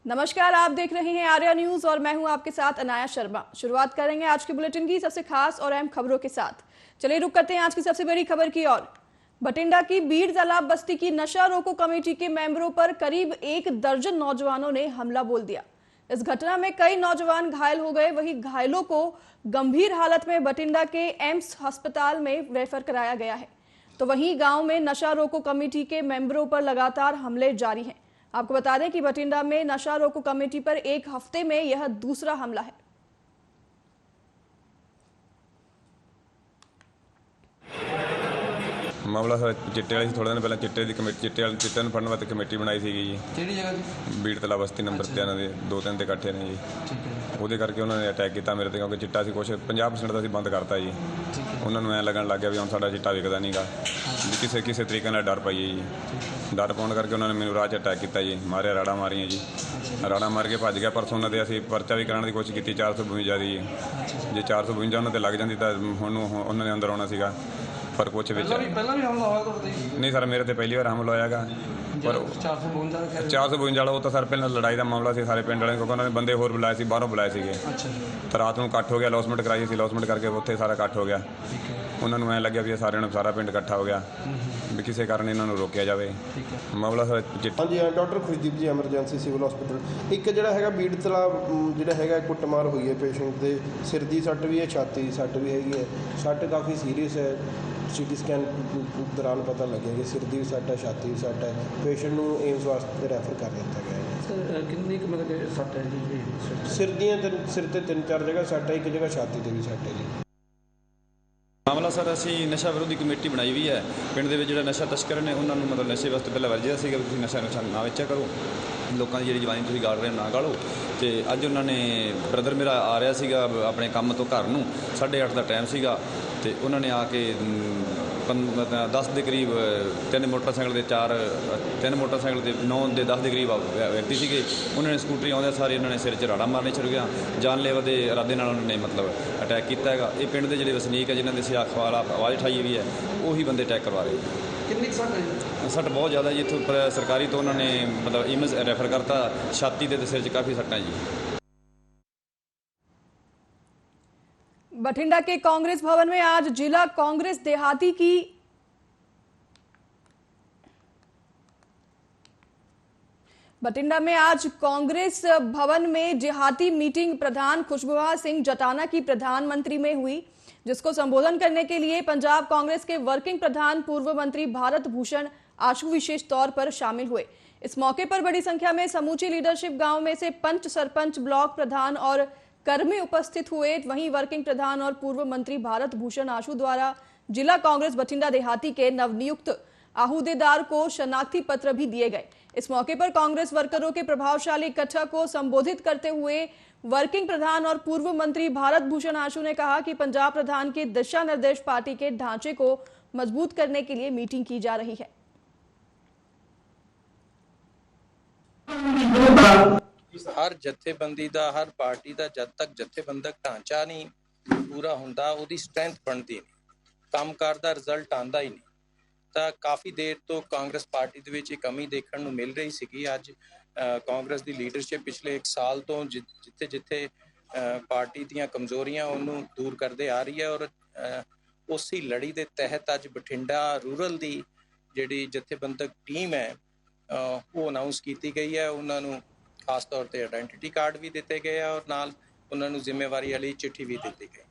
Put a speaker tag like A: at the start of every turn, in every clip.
A: नमस्कार, आप देख रहे हैं आर्या न्यूज और मैं हूं आपके साथ अनाया शर्मा। शुरुआत करेंगे आज के बुलेटिन की सबसे खास और अहम खबरों के साथ। चलिए रुक करते हैं आज की सबसे बड़ी खबर की ओर। बठिंडा की बीड़ तालाब बस्ती की नशा रोको कमेटी के मेंबरों पर करीब 1 दर्जन नौजवानों ने हमला बोल दिया। इस घटना में कई नौजवान घायल हो गए। वहीं घायलों को गंभीर हालत में बठिंडा के एम्स अस्पताल में रेफर कराया गया है। तो वहीं गांव में नशा रोको कमेटी के मेंबरों पर लगातार हमले जारी हैं। आपको बता दें कि बठिंडा में नशा रोको कमेटी पर एक हफ्ते में यह दूसरा हमला है।
B: मामला सर चिट्टे वाली थोड़े दिन पहले चिट्टे की कमेटी चिट्टे ਨੂੰ ਫੜਨ ਵਾਸਤੇ ਕਮੇਟੀ ਬਣਾਈ ਸੀਗੀ ਜੀ।
C: ਕਿਹੜੀ ਜਗ੍ਹਾ ਦੀ?
B: ਬੀੜ ਤਲਾ ਬਸਤੀ ਨੰਬਰ 13 ਦੇ 2-3 ਤੇ ਇਕੱਠੇ ਨੇ ਜੀ।
C: ਠੀਕ ਹੈ।
B: ਉਹਦੇ ਕਰਕੇ ਉਹਨਾਂ ਨੇ ਅਟੈਕ ਕੀਤਾ ਮੇਰੇ ਤੇ, ਕਿਉਂਕਿ ਚਿੱਟਾ ਸੀ ਕੁਛ 50% ਦਾ ਅਸੀਂ ਬੰਦ ਕਰਤਾ ਜੀ।
C: ਠੀਕ ਹੈ।
B: ਉਹਨਾਂ ਨੂੰ ਐਂ ਲੱਗਣ ਲੱਗ ਗਿਆ ਵੀ ਹੁਣ ਸਾਡਾ ਚਿੱਟਾ ਵਿਕਦਾ ਨਹੀਂਗਾ, ਵੀ ਕਿਸੇ ਤਰੀਕੇ ਨਾਲ ਡਰ ਪਾਈਏ ਜੀ। ਡਰ ਪਾਉਣ ਕਰਕੇ ਉਹਨਾਂ ਨੇ ਮੈਨੂੰ ਰਾਹ 'ਚ ਅਟੈਕ ਕੀਤਾ ਜੀ, ਮਾਰਿਆ, ਰਾੜਾ ਮਾਰੀਆਂ ਜੀ। ਰਾੜਾ ਮਾਰ ਕੇ ਭੱਜ ਗਿਆ। ਪਰਸੋਂ ਉਹਨਾਂ ਦੇ ਅਸੀਂ ਪਰਚਾ ਵੀ ਕਰਾਉਣ ਦੀ ਕੋਸ਼ਿਸ਼ ਕੀਤੀ 452 ਦੀ। ਜੇ 452 ਉਹਨਾਂ ਤੇ ਲੱਗ ਜਾਂਦੀ ਤਾਂ ਹੁਣ ਉਹਨਾਂ ਨੇ ਅੰਦਰ ਆਉਣਾ ਸੀਗਾ, ਪਰ ਕੁਛ ਵਿੱਚ
C: ਪਹਿਲਾਂ ਵੀ ਹਮਲਾ ਹੋਇਆ ਤੁਹਾਡੇ ਤੇ?
B: ਨਹੀਂ ਸਰ, ਮੇਰੇ ਤੇ ਪਹਿਲੀ ਵਾਰ ਹਮਲਾ ਹੋਇਆਗਾ। ਪਰ 452 ਵਾਲਾ ਉਹ ਤਾਂ ਸਰ ਪਹਿਲਾਂ ਲੜਾਈ ਦਾ ਮਾਮਲਾ ਸੀ ਸਾਰੇ ਪਿੰਡ ਵਾਲਿਆਂ, ਕਿਉਂਕਿ ਉਹਨਾਂ ਨੇ ਬੰਦੇ ਹੋਰ ਬੁਲਾਏ ਸੀ, ਬਾਹਰੋਂ ਬੁਲਾਏ ਸੀਗੇ।
C: ਅੱਛਾ ਜੀ।
B: ਤਾਂ ਰਾਤ ਨੂੰ ਇਕੱਠ ਹੋ ਗਿਆ, ਲੌਸਮੈਂਟ ਕਰਾਈ ਸੀ, ਲੌਸਮੈਂਟ ਕਰਕੇ ਉੱਥੇ ਸਾਰਾ ਇਕੱਠ ਹੋ ਗਿਆ।
C: ਠੀਕ ਹੈ।
B: ਉਹਨਾਂ ਨੂੰ ਐਂ ਲੱਗਿਆ ਵੀ ਇਹ ਸਾਰਿਆਂ ਨੂੰ ਸਾਰਾ ਪਿੰਡ ਇਕੱਠਾ ਹੋ ਗਿਆ, ਵੀ ਕਿਸੇ ਕਾਰਨ ਇਹਨਾਂ ਨੂੰ ਰੋਕਿਆ ਜਾਵੇ।
C: ਠੀਕ ਹੈ।
B: ਮਾਮਲਾ ਸਰ
D: ਹਾਂਜੀ ਡਾਕਟਰ ਖੁਸ਼ਦੀਪ ਜੀ, ਐਮਰਜੈਂਸੀ ਸਿਵਲ ਹਸਪੀਟਲ। ਇੱਕ ਜਿਹੜਾ ਹੈਗਾ ਬੀੜ ਤਲਾਬ ਜਿਹੜਾ ਹੈਗਾ ਕੁੱਟਮਾਰ ਹੋਈ ਹੈ ਪੇਸ਼ੈਂਟ ਦੇ, ਸਿਰ ਦੀ ਸੱਟ ਵੀ ਹੈ, ਛਾਤੀ ਦੀ ਸੱਟ ਵੀ ਹੈਗੀ ਹੈ। ਸੱਟ ਕਾਫੀ ਸੀਰੀਅਸ ਹੈ। ਸੀਟੀ ਸਕੈਨ ਦੌਰਾਨ ਪਤਾ ਲੱਗਿਆ ਕਿ ਸਿਰ ਦੀ ਵੀ ਸੱਟ ਹੈ, ਛਾਤੀ ਦੀ ਸੱਟ ਹੈ। ਪੇਸ਼ੈਂਟ ਨੂੰ ਏਮਸ ਵਾਸਤੇ ਰੈਫਰ ਕਰ ਦਿੱਤਾ ਗਿਆ ਹੈ।
C: ਸਰ ਕਿੰਨੀ ਕੁ ਮਤਲਬ ਕਿ ਸੱਟ ਹੈ ਜੀ?
D: ਸਿਰ ਤੇ 3-4 ਜਗ੍ਹਾ ਸੱਟ ਹੈ, ਇੱਕ ਜਗ੍ਹਾ ਛਾਤੀ ਤੇ ਵੀ ਸੱਟ ਹੈ ਜੀ।
E: ਮਾਮਲਾ ਸਰ ਅਸੀਂ ਨਸ਼ਾ ਵਿਰੋਧੀ ਕਮੇਟੀ ਬਣਾਈ ਹੋਈ ਹੈ ਪਿੰਡ ਦੇ ਵਿੱਚ। ਜਿਹੜਾ ਨਸ਼ਾ ਤਸਕਰ ਨੇ ਉਹਨਾਂ ਨੂੰ ਮਤਲਬ ਨਸ਼ੇ ਵਾਸਤੇ ਪਹਿਲਾਂ ਵਰਜਿਆ ਸੀਗਾ ਵੀ ਤੁਸੀਂ ਨਸ਼ਾ ਨਾ ਵੇਚਿਆ ਕਰੋ, ਲੋਕਾਂ ਦੀ ਜਿਹੜੀ ਜਵਾਨੀ ਤੁਸੀਂ ਗਾਲ ਰਹੇ ਹੋ ਨਾ ਗਾਲੋ। ਅਤੇ ਅੱਜ ਉਹਨਾਂ ਨੇ ਬ੍ਰਦਰ ਮੇਰਾ ਆ ਰਿਹਾ ਸੀਗਾ ਆਪਣੇ ਕੰਮ ਤੋਂ ਘਰ ਨੂੰ, 8:30 ਦਾ ਟਾਈਮ ਸੀਗਾ, ਅਤੇ ਉਹਨਾਂ ਨੇ ਆ ਕੇ 10 ਦੇ ਕਰੀਬ 3 ਮੋਟਰਸਾਈਕਲ ਦੇ 9 ਦੇ 10 ਦੇ ਕਰੀਬ ਵਿਅਕਤੀ ਸੀਗੇ। ਉਹਨਾਂ ਨੇ ਸਕੂਟਰੀ ਆਉਂਦੇ ਸਾਰੇ ਇਹਨਾਂ ਨੇ ਸਿਰ 'ਚ ਰਾੜਾ ਮਾਰਨੇ ਸ਼ੁਰੂ ਗਿਆ। ਜਾਨਲੇਵਾ ਦੇ ਇਰਾਦੇ ਨਾਲ ਉਹਨਾਂ ਨੇ ਮਤਲਬ ਅਟੈਕ ਕੀਤਾ ਹੈਗਾ। ਇਹ ਪਿੰਡ ਦੇ ਜਿਹੜੇ ਵਸਨੀਕ ਹੈ ਜਿਨ੍ਹਾਂ ਦੇ ਸਿਆਖ ਵਾਲਾ ਆਵਾਜ਼ ਉਠਾਈ ਵੀ ਹੈ, ਉਹੀ ਬੰਦੇ ਅਟੈਕ ਕਰਵਾ ਰਹੇ।
C: ਕਿੰਨੀ ਸੱਟ ਹੈ?
E: ਸੱਟ ਬਹੁਤ ਜ਼ਿਆਦਾ ਜੀ। ਇੱਥੋਂ ਸਰਕਾਰੀ ਤੋਂ ਉਹਨਾਂ ਨੇ ਮਤਲਬ ਏਮਸ ਰੈਫਰ ਕਰਤਾ। ਛਾਤੀ ਦੇ ਸਿਰ 'ਚ काफ़ी सट्टा जी।
A: बठिंडा के कांग्रेस भवन में आज जिला कांग्रेस देहाती की बठिंडा में आज कांग्रेस भवन में देहाती मीटिंग प्रधान खुशबुहा सिंह जटाना की प्रधानमंत्री में हुई, जिसको संबोधन करने के लिए पंजाब कांग्रेस के वर्किंग प्रधान पूर्व मंत्री भारत भूषण आशु विशेष तौर पर शामिल हुए। इस मौके पर बड़ी संख्या में समूची लीडरशिप गांव में से पंच, सरपंच, ब्लॉक प्रधान और कर्मी उपस्थित हुए। वहीं वर्किंग प्रधान और पूर्व मंत्री भारत भूषण आशु द्वारा जिला कांग्रेस बठिंडा देहाती के नवनियुक्त आहूदेदार को शनाख्ती पत्र भी दिए गए। इस मौके पर कांग्रेस वर्करों के प्रभावशाली इकट्ठा को संबोधित करते हुए वर्किंग प्रधान और पूर्व मंत्री भारत भूषण आशु ने कहा कि पंजाब प्रधान के दिशा निर्देश पार्टी के ढांचे को मजबूत करने के लिए मीटिंग की जा रही है।
F: हर जथेबंदी का, हर पार्टी का जब तक जथेबंदक ढांचा नहीं पूरा होंदा, उहदी स्ट्रेंथ बनती नहीं, कामकार का रिजल्ट आंदा ही नहीं। तो काफ़ी देर तो कांग्रेस पार्टी दे विच कमी देखने को मिल रही सी। अज कांग्रेस की लीडरशिप पिछले 1 साल तो जिथे जिथे पार्टी दीयां कमजोरियां उन्होंने दूर करते आ रही है। और उसी लड़ी के तहत अज बठिंडा रूरल की जिहड़ी जथेबंदक टीम है वो अनाउंस की गई है। उन्होंने खास तौर पर आइडेंटिटी कार्ड भी दिते गए और नाल उन्होंने जिम्मेवारी वाली चिट्ठी भी दी गई।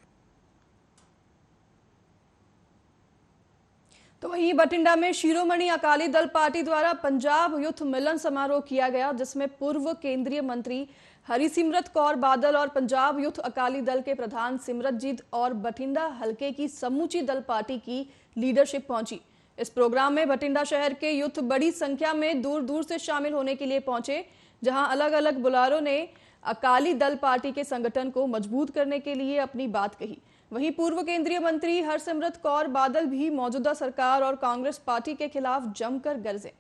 A: तो वहीं बठिंडा में शिरोमणि अकाली दल पार्टी द्वारा पंजाब युथ मिलन समारोह किया गया, जिसमें पूर्व केंद्रीय मंत्री हरिसिमरत कौर बादल और पंजाब युथ अकाली दल के प्रधान सिमरतजीत और बठिंडा हलके की समूची दल पार्टी की लीडरशिप पहुंची। इस प्रोग्राम में बठिंडा शहर के युथ बड़ी संख्या में दूर दूर से शामिल होने के लिए पहुंचे, जहां अलग अलग बुलारों ने अकाली दल पार्टी के संगठन को मजबूत करने के लिए अपनी बात कही। वहीं पूर्व केंद्रीय मंत्री हरसिमरत कौर बादल भी मौजूदा सरकार और कांग्रेस पार्टी के खिलाफ जमकर गरजे।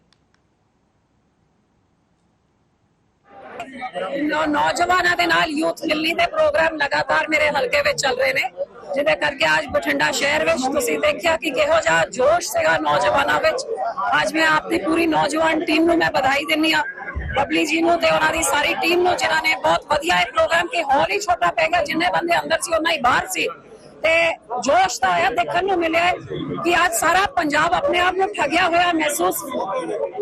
G: नौजवानों के नाल यूथ मिलनी के प्रोग्राम लगातार मेरे हलके में चल रहे हैं, जिहदे करके आज बठिंडा शहर में तुसीं देखिया कि किहो जिहा जोश सीगा नौजवानों में। आज मैं अपनी पूरी नौजवान टीम नूं मैं बधाई दिंदी हां ਬਬਲੀ ਜੀ ਨੂੰ ਤੇ ਉਹਨਾਂ ਦੀ ਸਾਰੀ ਟੀਮ ਨੂੰ ਜਿਨ੍ਹਾਂ ਨੇ ਬਹੁਤ ਵਧੀਆ ਇਹ ਪ੍ਰੋਗਰਾਮ ਕਿ ਹਾਲ ਹੀ ਛੋਟਾ ਪੈ ਗਿਆ, ਜਿੰਨੇ ਬੰਦੇ ਅੰਦਰ ਸੀ ਉਹਨਾਂ ਹੀ ਬਾਹਰ ਸੀ ਤੇ ਜੋਸ਼ ਤਾਂ ਆਇਆ ਦੇਖਣ ਨੂੰ ਮਿਲਿਆ ਕਿ ਅੱਜ ਸਾਰਾ ਪੰਜਾਬ ਆਪਣੇ ਆਪ ਨੂੰ ਠੱਗਿਆ ਹੋਇਆ ਮਹਿਸੂਸ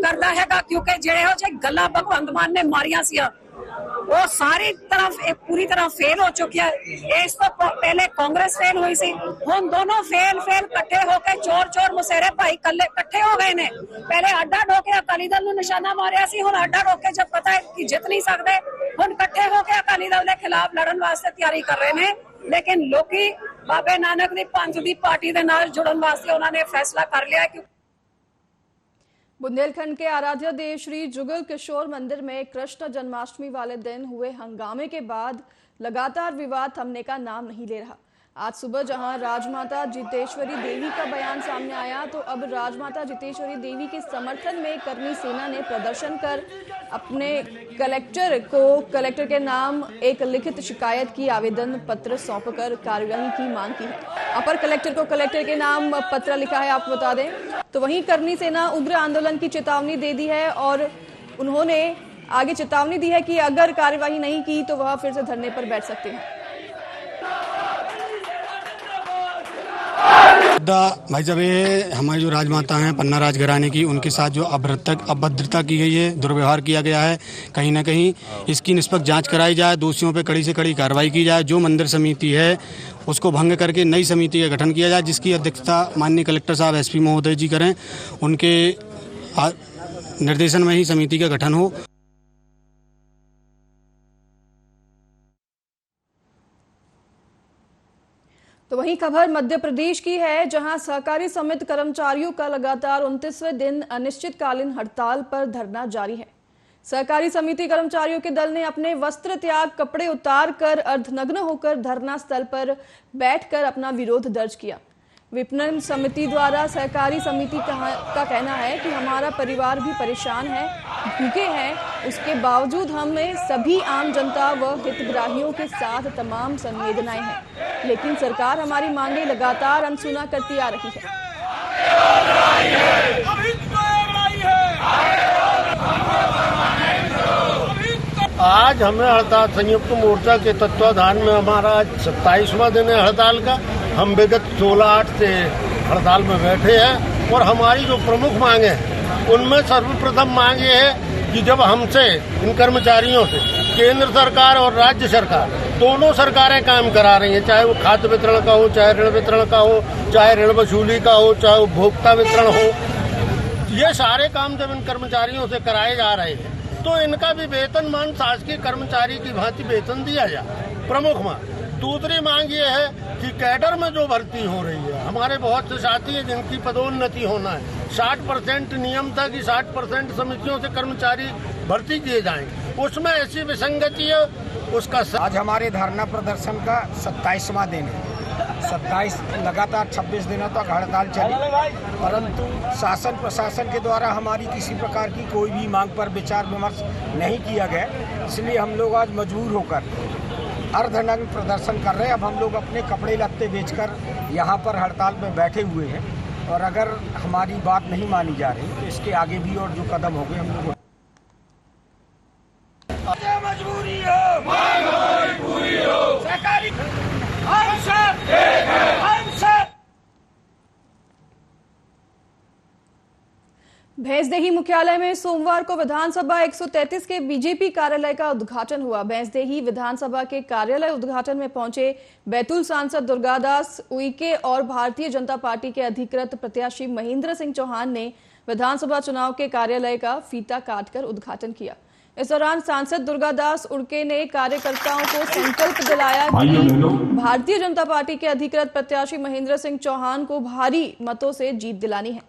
G: ਕਰਦਾ ਹੈਗਾ, ਕਿਉਂਕਿ ਜਿਹੜੇ ਉਹ ਜੇ ਗੱਲਾਂ ਭਗਵੰਤ ਮਾਨ ਨੇ ਮਾਰੀਆਂ ਸੀ ਉਹ ਸਾਰੀ ਤਰਫ ਪੂਰੀ ਤਰ੍ਹਾਂ ਫੇਲ ਹੋ ਚੁੱਕਿਆ। ਇਸ ਤੋਂ ਪਹਿਲੇ ਕਾਂਗਰਸ ਫੇਲ ਹੋਈ ਸੀ, ਹੁਣ ਦੋਨੋਂ ਫੇਲ ਇਕੱਠੇ ਹੋ ਕੇ ਚੋਰ ਮੁਸੇਰੇ ਭਾਈ ਇਕੱਠੇ ਹੋ ਗਏ ਨੇ। ਪਹਿਲੇ ਅੱਡਾ ਢੋਕੇ ਅਕਾਲੀ ਦਲ ਨੂੰ ਨਿਸ਼ਾਨਾ ਮਾਰਿਆ ਸੀ, ਹੁਣ ਅੱਡਾ ਢੋਕੇ ਜਦ ਪਤਾ ਹੈ ਕਿ ਜਿੱਤ ਨਹੀਂ ਸਕਦੇ, ਹੁਣ ਇਕੱਠੇ ਹੋ ਕੇ ਅਕਾਲੀ ਦਲ ਦੇ ਖਿਲਾਫ ਲੜਨ ਵਾਸਤੇ ਤਿਆਰੀ ਕਰ ਰਹੇ ਨੇ। ਲੇਕਿਨ ਲੋਕੀ ਬਾਬੇ ਨਾਨਕ ਦੀ ਪੰਥ ਦੀ ਪਾर्टी ਦੇ ਨਾਲ जुड़न वास्ते उन्होंने फैसला कर लिया कि
A: बुंदेलखंड के आराध्य देव श्री जुगल किशोर मंदिर में कृष्ण जन्माष्टमी वाले दिन हुए हंगामे के बाद लगातार विवाद थमने का नाम नहीं ले रहा। आज सुबह जहां राजमाता जितेश्वरी देवी का बयान सामने आया तो अब राजमाता जितेश्वरी देवी के समर्थन में कर्मी सेना ने प्रदर्शन कर अपने कलेक्टर के नाम एक लिखित शिकायत की आवेदन पत्र सौंपकर कार्यवाही की मांग की है। अपर कलेक्टर को कलेक्टर के नाम पत्र लिखा है, आपको बता दें। तो वहीं कर्मी सेना उग्र आंदोलन की चेतावनी दे दी है और उन्होंने आगे चेतावनी दी है कि अगर कार्यवाही नहीं की तो वह फिर से धरने पर बैठ सकते हैं।
H: भाई साहब, ये हमारी जो राजमाता हैं पन्ना राजघराने की, उनके साथ जो अभद्रता की गई है, दुर्व्यवहार किया गया है, कहीं ना कहीं इसकी निष्पक्ष जांच कराई जाए, दोषियों पे कड़ी से कड़ी कार्रवाई की जाए। जो मंदिर समिति है उसको भंग करके नई समिति का गठन किया जाए, जिसकी अध्यक्षता माननीय कलेक्टर साहब SP महोदय जी करें। उनके निर्देशन में ही समिति का गठन हो।
A: तो वहीं खबर मध्य प्रदेश की है, जहां सहकारी समिति कर्मचारियों का लगातार 29वें दिन अनिश्चितकालीन हड़ताल पर धरना जारी है। सहकारी समिति कर्मचारियों के दल ने अपने वस्त्र त्याग, कपड़े उतार कर अर्धनग्न होकर धरना स्थल पर बैठकर अपना विरोध दर्ज किया। विपणन समिति द्वारा सहकारी समिति का कहना है कि हमारा परिवार भी परेशान है, भूखे हैं, उसके बावजूद हमें सभी आम जनता व हितग्राहियों के साथ तमाम संवेदनाएं हैं, लेकिन सरकार हमारी मांगे लगातार अनसुना करती आ रही है।
I: आज हमें हड़ताल संयुक्त मोर्चा के तत्वाधान में हमारा 27वां दिन है हड़ताल का। हम विगत 16/8 से हड़ताल में बैठे हैं और हमारी जो प्रमुख मांगे हैं उनमें सर्वप्रथम मांग ये है कि जब हमसे इन कर्मचारियों से केंद्र सरकार और राज्य सरकार दोनों सरकारें काम करा रही हैं, चाहे वो खाद्य वितरण का हो, चाहे ऋण वितरण का हो, चाहे ऋण वसूली का हो, चाहे उपभोक्ता वितरण हो, ये सारे काम जब इन कर्मचारियों से कराए जा रहे हैं तो इनका भी वेतनमान शासकीय कर्मचारी की भांति वेतन दिया जाए, प्रमुख मांग। दूसरी मांग ये है कि कैडर में जो भर्ती हो रही है, हमारे बहुत से साथी हैं जिनकी पदोन्नति होना है, 60% नियम था कि 60% समितियों से कर्मचारी भर्ती किए जाएंगे, उसमें ऐसी विसंगति है उसका।
J: आज हमारे धरना प्रदर्शन का 27वां दिन है। 27 लगातार 26 दिनों तक हड़ताल चली, परंतु शासन प्रशासन के द्वारा हमारी किसी प्रकार की कोई भी मांग पर विचार विमर्श नहीं किया गया, इसलिए हम लोग आज मजबूर होकर अर्धनग्न प्रदर्शन कर रहे हैं। अब हम लोग अपने कपड़े लत्ते बेचकर यहाँ पर हड़ताल में बैठे हुए हैं और अगर हमारी बात नहीं मानी जा रही तो इसके आगे भी और जो कदम होंगे हम लोग
I: मजबूरी हो सरकारी
A: भैंसदेही मुख्यालय में सोमवार को विधानसभा 133 के बीजेपी कार्यालय का उद्घाटन हुआ। भैंसदेही विधानसभा के कार्यालय उद्घाटन में पहुंचे बैतूल सांसद दुर्गादास उइके और भारतीय जनता पार्टी के अधिकृत प्रत्याशी महेंद्र सिंह चौहान ने विधानसभा चुनाव के कार्यालय का फीता काटकर उद्घाटन किया। इस दौरान सांसद दुर्गादास उइके ने कार्यकर्ताओं को संकल्प दिलाया कि भारतीय जनता पार्टी के अधिकृत प्रत्याशी महेंद्र सिंह चौहान को भारी मतों से जीत दिलानी है।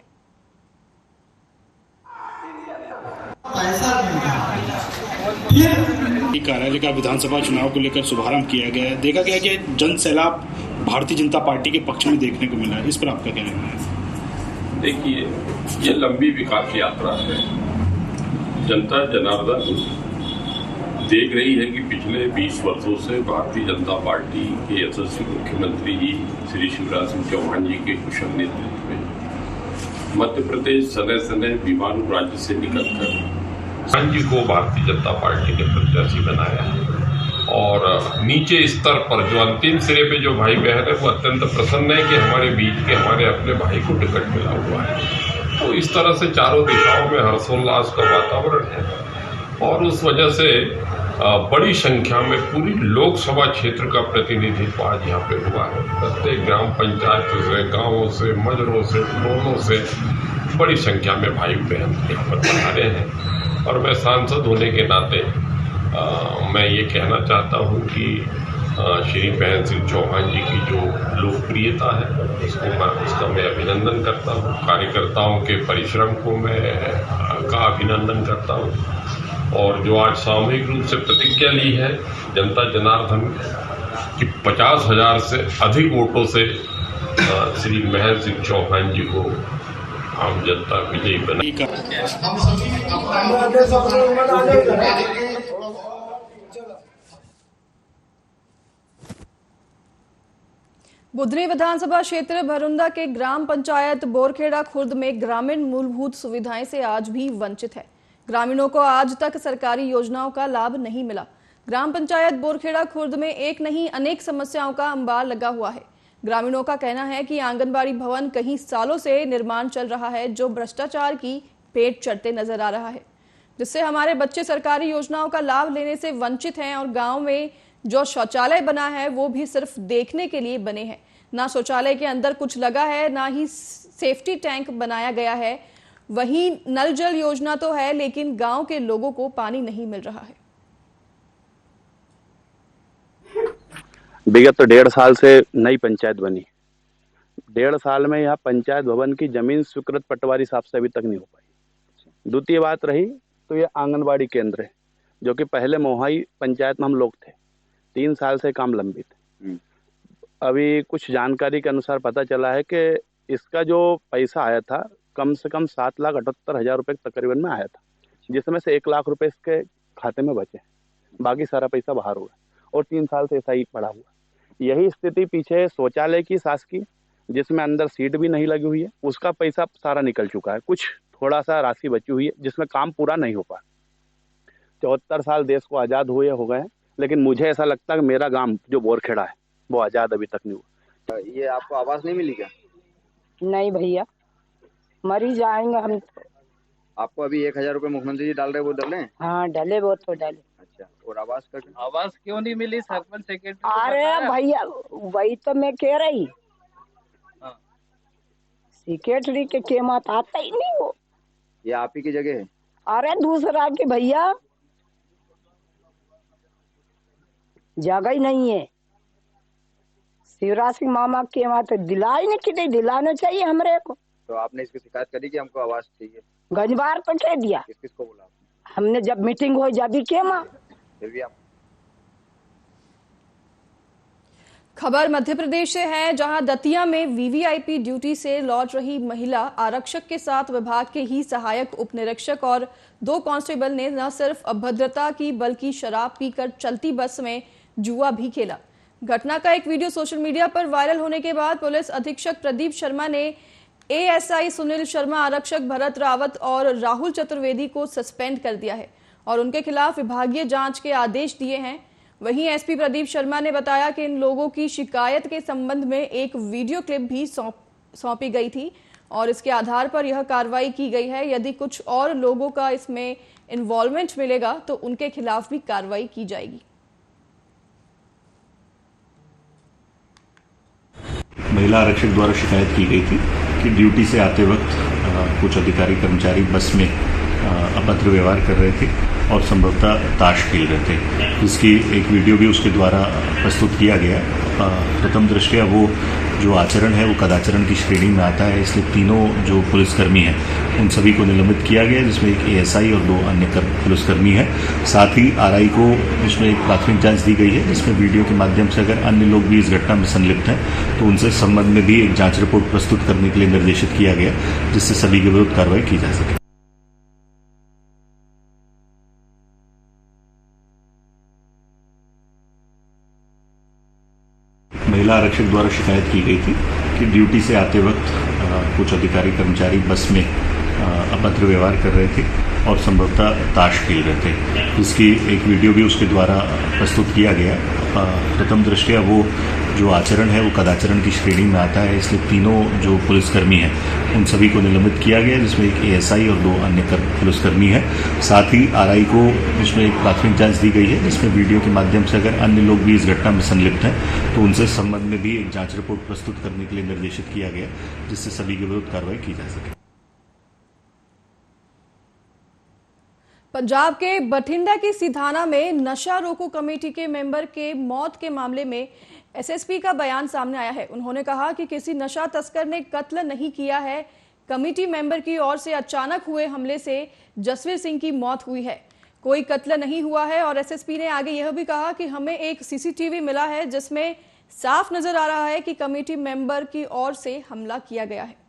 K: कार्यालय का विधानसभा चुनाव को लेकर शुभारंभ किया गया है। देखा गया कि जन सैलाब भारतीय जनता पार्टी के पक्ष में देखने को मिला है, इस पर आपका क्या कहना है?
L: देखिए, ये लंबी विकास यात्रा है। जनता जनार्दन देख रही है कि पिछले 20 वर्षों से भारतीय जनता पार्टी के यशस्वी मुख्यमंत्री जी श्री शिवराज सिंह चौहान जी के कुशल नेतृत्व में मध्य प्रदेश सने सने विमानों राज्य से निकलकर जी को भारतीय जनता पार्टी ने प्रत्याशी बनाया है और नीचे स्तर पर जो अंतिम सिरे पे जो भाई बहन है वो अत्यंत प्रसन्न है कि हमारे बीच के हमारे अपने भाई को टिकट मिला हुआ है। तो इस तरह से चारों दिशाओं में हर्षोल्लास का वातावरण है और उस वजह से बड़ी संख्या में पूरी लोकसभा क्षेत्र का प्रतिनिधित्व आज यहाँ पे हुआ है। प्रत्येक ग्राम पंचायत से, गांवों से, मजरों से, टोलों से बड़ी संख्या में भाई बहन यहाँ पर पधारे हैं और मैं सांसद होने के नाते मैं ये कहना चाहता हूँ कि श्री बहन सिंह चौहान जी की जो लोकप्रियता है उसका मैं अभिनंदन करता हूँ। कार्यकर्ताओं के परिश्रम को मैं का अभिनंदन करता हूँ और जो आज सामूहिक रूप से प्रतिज्ञा ली है जनता जनार्दन की 50,000 से अधिक वोटों से श्री बहन सिंह चौहान जी को आम जनता विजयी बनाई।
A: बुधनी विधानसभा क्षेत्र भरुंदा के ग्राम पंचायत बोरखेड़ा खुर्द में ग्रामीण मूलभूत सुविधाएं से आज भी वंचित है। ग्रामीणों को आज तक सरकारी योजनाओं का लाभ नहीं मिला। ग्राम पंचायत बोरखेड़ा खुर्द में एक नहीं अनेक समस्याओं का अंबार लगा हुआ है। ग्रामीणों का कहना है कि आंगनबाड़ी भवन कई सालों से निर्माण चल रहा है जो भ्रष्टाचार की पेट चढ़ते नजर आ रहा है, जिससे हमारे बच्चे सरकारी योजनाओं का लाभ लेने से वंचित हैं और गांव में जो शौचालय बना है वो भी सिर्फ देखने के लिए बने हैं। ना शौचालय के अंदर कुछ लगा है, ना ही सेफ्टी टैंक बनाया गया है। वहीं नल जल योजना तो है लेकिन गांव के लोगों को पानी नहीं मिल रहा है।
M: विगत 1.5 साल से नई पंचायत बनी। 1.5 साल में यहाँ पंचायत भवन की जमीन स्वीकृत पटवारी साहब से अभी तक नहीं हो पाई। द्वितीय बात रही तो ये आंगनबाड़ी केंद्र है जो कि पहले मोहाई पंचायत में हम लोग थे। 3 साल से काम लंबित है। अभी कुछ जानकारी के अनुसार पता चला है कि इसका जो पैसा आया था कम से कम 7,78,000 रुपये तकरीबन में आया था, जिसमें से 1 लाख रुपए इसके खाते में बचे, बाकी सारा पैसा बाहर हुआ और 3 साल से ऐसा ही पड़ा हुआ। यही स्थिति पीछे शौचालय की सास की, जिसमें अंदर सीट भी नहीं लगी हुई है, उसका पैसा सारा निकल चुका है। कुछ थोड़ा सा राशि बची हुई है जिसमें काम पूरा नहीं हो पा। 74 साल देश को आज़ाद हुए हो गए, लेकिन मुझे ऐसा लगता है कि मेरा गांव जो बोरखेड़ा है वो आज़ाद अभी तक नहीं हुआ।
N: ये आपको आवास नहीं मिली क्या?
O: नहीं भैया, मरी जाएंगे हम तो।
N: आपको अभी 1,000 रुपये मुख्यमंत्री जी डाल रहे वो डाले?
O: हाँ डाले, वो तो डाले।
N: अच्छा, और आवास का?
C: आवास क्यों नहीं मिली? सरपंच सेक्रेटरी।
O: अरे भैया वही तो मैं कह रही, सेक्रेटरी के केमत आता ही नहीं वो।
N: ये आप ही की जगह है?
O: अरे दूसरा के भैया जगह ही नहीं है। शिवराज सिंह मामा के मत दिलाई नहीं, कितने दिलाना चाहिए हमरे को।
N: तो आपने इसकी शिकायत करी कि हमको आवास चाहिए?
O: गंजबार पर कह दिया।
N: किसको बोला आपने?
O: हमने जब मीटिंग हो जब भी के माँ।
N: फिर भी आप
A: खबर मध्य प्रदेश से है, जहां दतिया में वीवीआईपी ड्यूटी से लौट रही महिला आरक्षक के साथ विभाग के ही सहायक उप निरीक्षक और 2 कांस्टेबल ने न सिर्फ अभद्रता की बल्कि शराब पीकर चलती बस में जुआ भी खेला। घटना का एक वीडियो सोशल मीडिया पर वायरल होने के बाद पुलिस अधीक्षक प्रदीप शर्मा ने एएसआई सुनील शर्मा, आरक्षक भरत रावत और राहुल चतुर्वेदी को सस्पेंड कर दिया है और उनके खिलाफ विभागीय जांच के आदेश दिए हैं। वहीं एसपी प्रदीप शर्मा ने बताया कि इन लोगों की शिकायत के संबंध में एक वीडियो क्लिप भी सौंपी गई थी और इसके आधार पर यह कार्रवाई की गई है। यदि कुछ और लोगों का इसमें इन्वॉल्वमेंट मिलेगा तो उनके खिलाफ भी कार्रवाई की जाएगी।
P: महिला आरक्षक द्वारा शिकायत की गई थी कि ड्यूटी से आते वक्त कुछ अधिकारी कर्मचारी बस में अभद्र व्यवहार कर रहे थे और संभवतः ताश खेल रहे थे। इसकी एक वीडियो भी उसके द्वारा प्रस्तुत किया गया। प्रथम दृष्टया वो जो आचरण है वो कदाचरण की श्रेणी में आता है, इसलिए तीनों जो पुलिसकर्मी हैं उन सभी को निलंबित किया गया, जिसमें एक एएसआई और 2 अन्य पुलिसकर्मी हैं। साथ ही आरआई को इसमें एक प्राथमिक जांच दी गई है, जिसमें वीडियो के माध्यम से अगर अन्य लोग भी इस घटना में संलिप्त हैं तो उनसे संबंध में भी एक जांच रिपोर्ट प्रस्तुत करने के लिए निर्देशित किया गया, जिससे सभी के विरुद्ध कार्रवाई की जा सके। महिला आरक्षक द्वारा शिकायत की गई थी कि ड्यूटी से आते वक्त कुछ अधिकारी कर्मचारी बस में अभद्र व्यवहार कर रहे थे और संभवतः ताश खेल रहे थे, जिसकी एक वीडियो भी उसके द्वारा प्रस्तुत किया गया। प्रथम दृष्टया वो जो आचरण है वो कदाचरण की श्रेणी में आता है, इसलिए तीनों जो पुलिसकर्मी हैं उन सभी को निलंबित किया गया, जिसमें एक एएसआई और 2 अन्य पुलिसकर्मी हैं। साथ ही आरआई को उसमें एक प्राथमिक जांच दी गई है, जिसमें वीडियो के माध्यम से अगर अन्य लोग भी इस घटना में संलिप्त हैं तो उनसे संबंध में भी एक जांच रिपोर्ट प्रस्तुत करने के लिए निर्देशित किया गया, जिससे सभी के विरुद्ध कार्रवाई की जा सके।
A: पंजाब के बठिंडा की सिधाना में नशा रोको कमेटी के मेंबर के मौत के मामले में एसएसपी का बयान सामने आया है। उन्होंने कहा कि किसी नशा तस्कर ने कत्ल नहीं किया है, कमेटी मेंबर की ओर से अचानक हुए हमले से जसवीर सिंह की मौत हुई है, कोई कत्ल नहीं हुआ है। और एसएसपी ने आगे यह भी कहा कि हमें एक सीसीटीवी मिला है जिसमें साफ नजर आ रहा है कि कमेटी मेंबर की ओर से हमला किया गया है।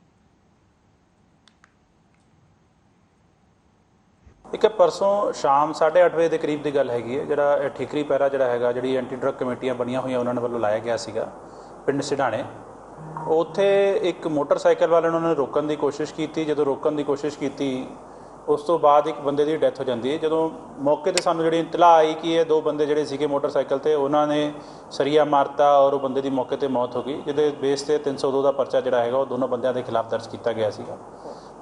Q: एक परसों शाम 8:30 बजे के करीब की गल हैगी है, जिहड़ा ठीकरी पैरा जिहड़ा हैगा जिहड़ी एंटी ड्रग कमेटियां बनिया हुई उन्होंने वालों लाया गया सीगा पिंड सिढाणे। उत्थे एक मोटरसाइकिल वाले उन्होंने रोकने की कोशिश की। जो रोकने की कोशिश की उस तो बाद एक बंदे की डैथ हो जाती है। जो मौके पर सानू जिहड़ी इतला आई कि ये 2 बंदे जिहड़े सीगे मोटरसाइकिल ते उन्होंने सरिया मारता और वो बंदे की मौके पर मौत हो गई, जिहदे बेस ते 302 का परचा जिहड़ा हैगा वो दोनों बंदियां के खिलाफ दर्ज किया गया सीगा।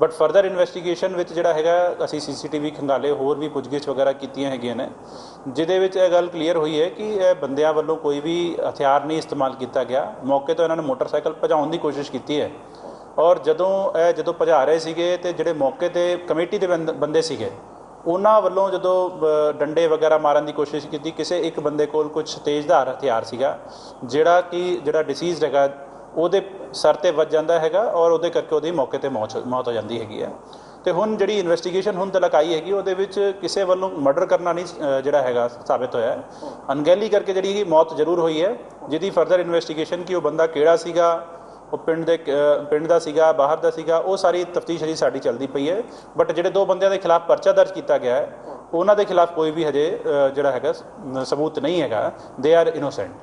Q: बट फर्दर इन्वेस्टिगेशन विच जिहड़ा हैगा असीं सीसीटीवी खंगाले होर भी पुछगिछ वगैरह कीतियां हैगियां ने, जिहदे विच यह गल क्लीयर हुई है कि यह बंदियां वालों कोई भी हथियार नहीं इस्तेमाल किया गया। मौके तो इन्होंने मोटरसाइकिल भजाउण की कोशिश की है और जदों भजा रहे सीगे ते जिहड़े मौके ते कमेटी के बंदे सीगे उन्हां वालों जदों डंडे वगैरह मारन की कोशिश की, किसी एक बंदे कोल कुछ तेजधार हथियार सीगा जिहड़ा डिसीज़ हैगा ਉਹਦੇ सर ते वज जाता हैगा और ਉਹਦੇ करके ਉਹਦੀ मौके ते मौत हो जाती हैगी है। तो हुण जिहड़ी इन्वेस्टिगेशन हुण तक आई हैगी ਉਹਦੇ ਵਿੱਚ ਕਿਸੇ ਵੱਲੋਂ मर्डर करना नहीं ਜਿਹੜਾ हैगा साबित होया है, अनगहली करके जिहड़ी मौत जरूर हुई है, जिहदी फर्दर इन्वेस्टिगेशन कि ਉਹ ਬੰਦਾ ਕਿਹੜਾ ਸੀਗਾ, ਉਹ ਪਿੰਡ ਦਾ ਸੀਗਾ ਬਾਹਰ ਦਾ ਸੀਗਾ, ਉਹ ਸਾਰੀ ਤਫਤੀਸ਼ ਅਜੀ ਸਾਡੀ ਚੱਲਦੀ ਪਈ ਹੈ। ਬਟ ਜਿਹੜੇ 2 ਬੰਦਿਆਂ ਦੇ ਖਿਲਾਫ ਪਰਚਾ ਦਰਜ ਕੀਤਾ ਗਿਆ ਹੈ ਉਹਨਾਂ ਦੇ ਖਿਲਾਫ ਕੋਈ ਵੀ ਹਜੇ ਜਿਹੜਾ ਹੈਗਾ ਸਬੂਤ ਨਹੀਂ ਹੈਗਾ, ਦੇ ਆਰ ਇਨੋਸੈਂਟ।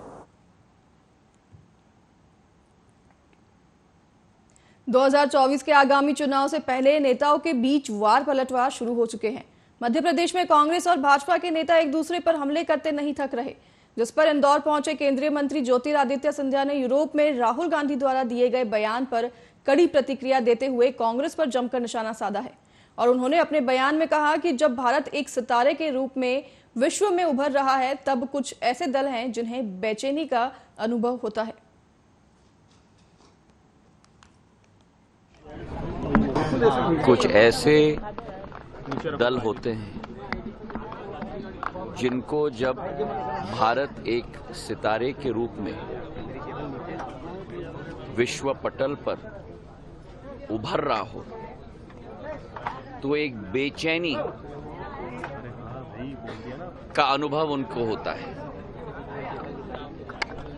A: 2024 के आगामी चुनाव से पहले नेताओं के बीच वार पलटवार शुरू हो चुके हैं। मध्य प्रदेश में कांग्रेस और भाजपा के नेता एक दूसरे पर हमले करते नहीं थक रहे, जिस पर इंदौर पहुंचे केंद्रीय मंत्री ज्योतिरादित्य सिंधिया ने यूरोप में राहुल गांधी द्वारा दिए गए बयान पर कड़ी प्रतिक्रिया देते हुए कांग्रेस पर जमकर निशाना साधा है। और उन्होंने अपने बयान में कहा कि जब भारत एक सितारे के रूप में विश्व में उभर रहा है, तब कुछ ऐसे दल हैं जिन्हें बेचैनी का अनुभव होता है।
R: कुछ ऐसे दल होते हैं जिनको जब भारत एक सितारे के रूप में विश्व पटल पर उभर रहा हो तो एक बेचैनी का अनुभव उनको होता है।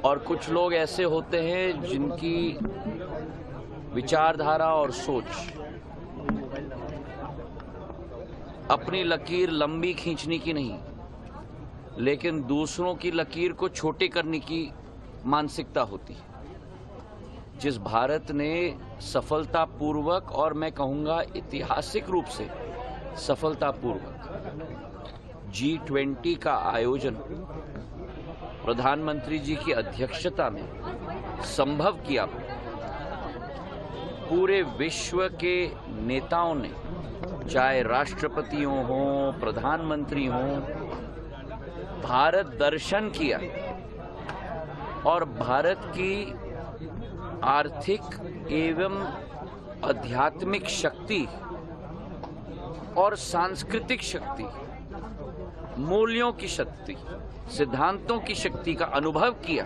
R: और कुछ लोग ऐसे होते हैं जिनकी विचारधारा और सोच अपनी लकीर लंबी खींचने की नहीं, लेकिन दूसरों की लकीर को छोटी करने की मानसिकता होती है। जिस भारत ने सफलतापूर्वक और मैं कहूँगा ऐतिहासिक रूप से सफलतापूर्वक G20 का आयोजन प्रधानमंत्री जी की अध्यक्षता में संभव किया, पूरे विश्व के नेताओं ने, चाहे राष्ट्रपतियों हों, प्रधानमंत्री हों, भारत दर्शन किया और भारत की आर्थिक एवं आध्यात्मिक शक्ति और सांस्कृतिक शक्ति, मूल्यों की शक्ति, सिद्धांतों की शक्ति का अनुभव किया।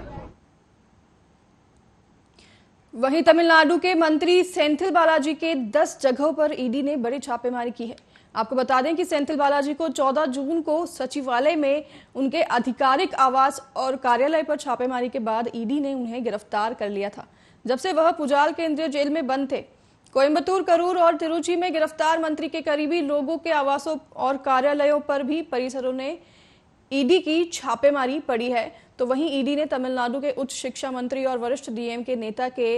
A: वहीं तमिलनाडु के मंत्री सेंथिल बालाजी के 10 जगहों पर ईडी ने बड़ी छापेमारी की है। आपको बता दें कि सेंथिल बालाजी को 14 जून को सचिवालय में उनके आधिकारिक आवास और कार्यालय पर छापेमारी के बाद ईडी ने उन्हें गिरफ्तार कर लिया था, जब से वह पुजाल केंद्रीय जेल में बंद थे। कोयम्बटूर, करूर और तिरुचि में गिरफ्तार मंत्री के करीबी लोगों के आवासों और कार्यालयों पर भी परिसरों ने ईडी की छापेमारी पड़ी है। तो वहीं ईडी ने तमिलनाडु के उच्च शिक्षा मंत्री और वरिष्ठ डीएमके नेता के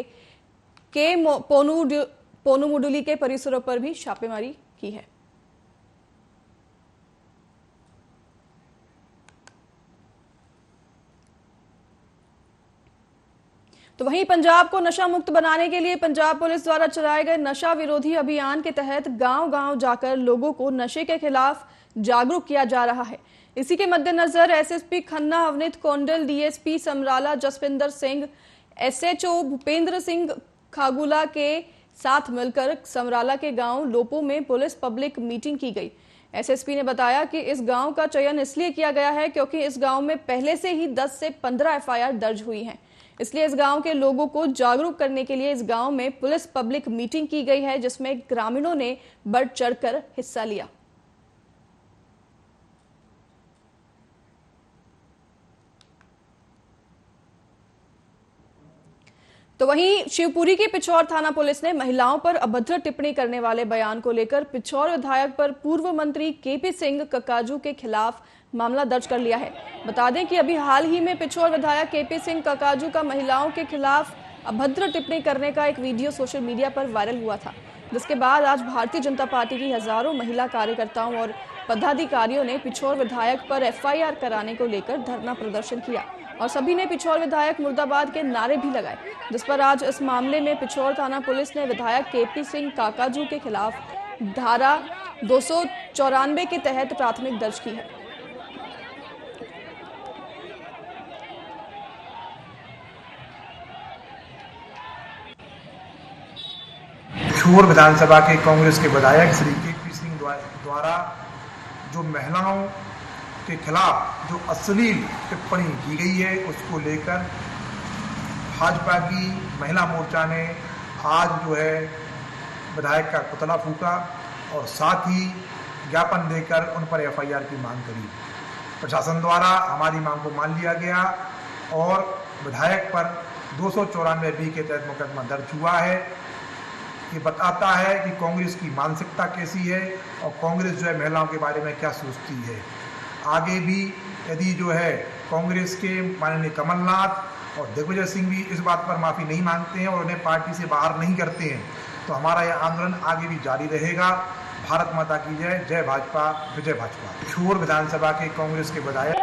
A: पोनुमुडुली के परिसरों पर भी छापेमारी की है। तो वहीं पंजाब को नशा मुक्त बनाने के लिए पंजाब पुलिस द्वारा चलाए गए नशा विरोधी अभियान के तहत गांव-गांव जाकर लोगों को नशे के खिलाफ जागरूक किया जा रहा है। इसी के मद्देनजर एसएसपी खन्ना अवनीत कोंडल, डीएसपी समराला जसविंदर सिंह, एसएचओ भूपेंद्र सिंह खागुला के साथ मिलकर समराला के गांव लोपो में पुलिस पब्लिक मीटिंग की गई। एसएसपी ने बताया कि इस गांव का चयन इसलिए किया गया है क्योंकि इस गांव में पहले से ही 10 से 15 एफआईआर दर्ज हुई हैं। इसलिए इस गांव के लोगों को जागरूक करने के लिए इस गांव में पुलिस पब्लिक मीटिंग की गई है, जिसमें ग्रामीणों ने बढ़ चढ़कर हिस्सा लिया। तो वहीं शिवपुरी की पिछौर थाना पुलिस ने महिलाओं पर अभद्र टिप्पणी करने वाले बयान को लेकर पिछौर विधायक पर पूर्व मंत्री केपी सिंह ककाजू के खिलाफ मामला दर्ज कर लिया है। बता दें कि अभी हाल ही में पिछौर विधायक केपी सिंह ककाजू का महिलाओं के खिलाफ अभद्र टिप्पणी करने का एक वीडियो सोशल मीडिया पर वायरल हुआ था, जिसके बाद आज भारतीय जनता पार्टी की हजारों महिला कार्यकर्ताओं और पदाधिकारियों ने पिछौर विधायक पर एफआईआर कराने को लेकर धरना प्रदर्शन किया और सभी ने पिछौर विधायक मुर्दाबाद के नारे भी लगाए, जिस पर आज इस मामले में पिछौर थाना पुलिस ने विधायक केपी सिंह काकाजू के खिलाफ धारा 294 के तहत प्राथमिक दर्ज की है।
S: पिछौर विधानसभा के कांग्रेस के विधायक श्री केपी सिंह द्वारा जो महिलाओं के खिलाफ जो अश्लील टिप्पणी की गई है, उसको लेकर भाजपा की महिला मोर्चा ने आज जो है विधायक का पुतला फूका और साथ ही ज्ञापन देकर उन पर एफआईआर की मांग करी। प्रशासन द्वारा हमारी मांग को मान लिया गया और विधायक पर 294 के तहत मुकदमा दर्ज हुआ है। ये बताता है कि कांग्रेस की मानसिकता कैसी है और कांग्रेस जो है महिलाओं के बारे में क्या सोचती है। आगे भी यदि जो है कांग्रेस के माननीय कमलनाथ और दिग्विजय सिंह भी इस बात पर माफ़ी नहीं मांगते हैं और उन्हें पार्टी से बाहर नहीं करते हैं, तो हमारा यह आंदोलन आगे भी जारी रहेगा। भारत माता की जय, जय भाजपा, विजय भाजपा। पिछौर विधानसभा के कांग्रेस के विधायक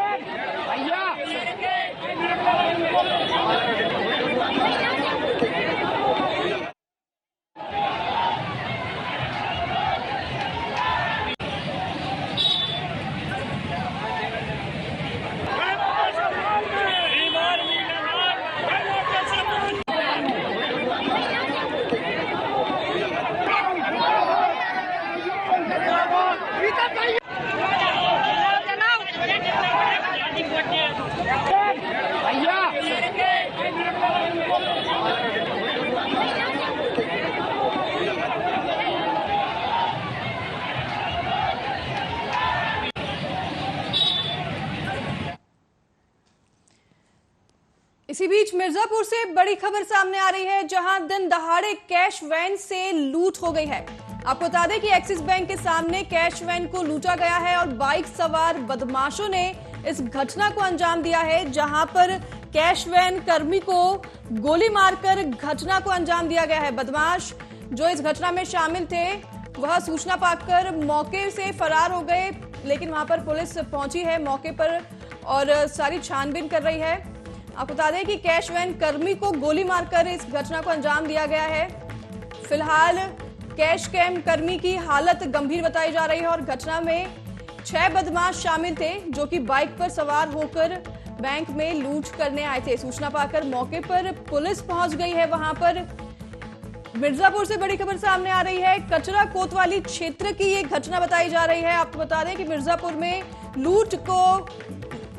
A: इसी बीच मिर्जापुर से बड़ी खबर सामने आ रही है, जहां दिन दहाड़े कैश वैन से लूट हो गई है। आपको बता दें कि एक्सिस बैंक के सामने कैश वैन को लूटा गया है और बाइक सवार बदमाशों ने इस घटना को अंजाम दिया है, जहां पर कैश वैन कर्मी को गोली मारकर घटना को अंजाम दिया गया है। बदमाश जो इस घटना में शामिल थे वह सूचना पाकर मौके से फरार हो गए, लेकिन वहां पर पुलिस पहुंची है मौके पर और सारी छानबीन कर रही है। आपको बता दें कि कैश वैन कर्मी को गोली मारकर इस घटना को अंजाम दिया गया है। फिलहाल कैश कैम कर्मी की हालत गंभीर बताई जा रही है और घटना में 6 बदमाश शामिल थे, जो कि बाइक पर सवार होकर बैंक में लूट करने आए थे। सूचना पाकर मौके पर पुलिस पहुंच गई है। वहां पर मिर्जापुर से बड़ी खबर सामने आ रही है, कचरा कोतवाली क्षेत्र की ये घटना बताई जा रही है। आपको बता दें कि मिर्जापुर में लूट को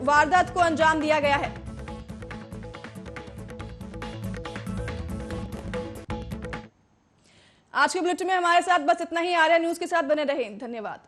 A: वारदात को अंजाम दिया गया है। आज के बुलेटिन में हमारे साथ बस इतना ही। आर्या न्यूज के साथ बने रहें। धन्यवाद।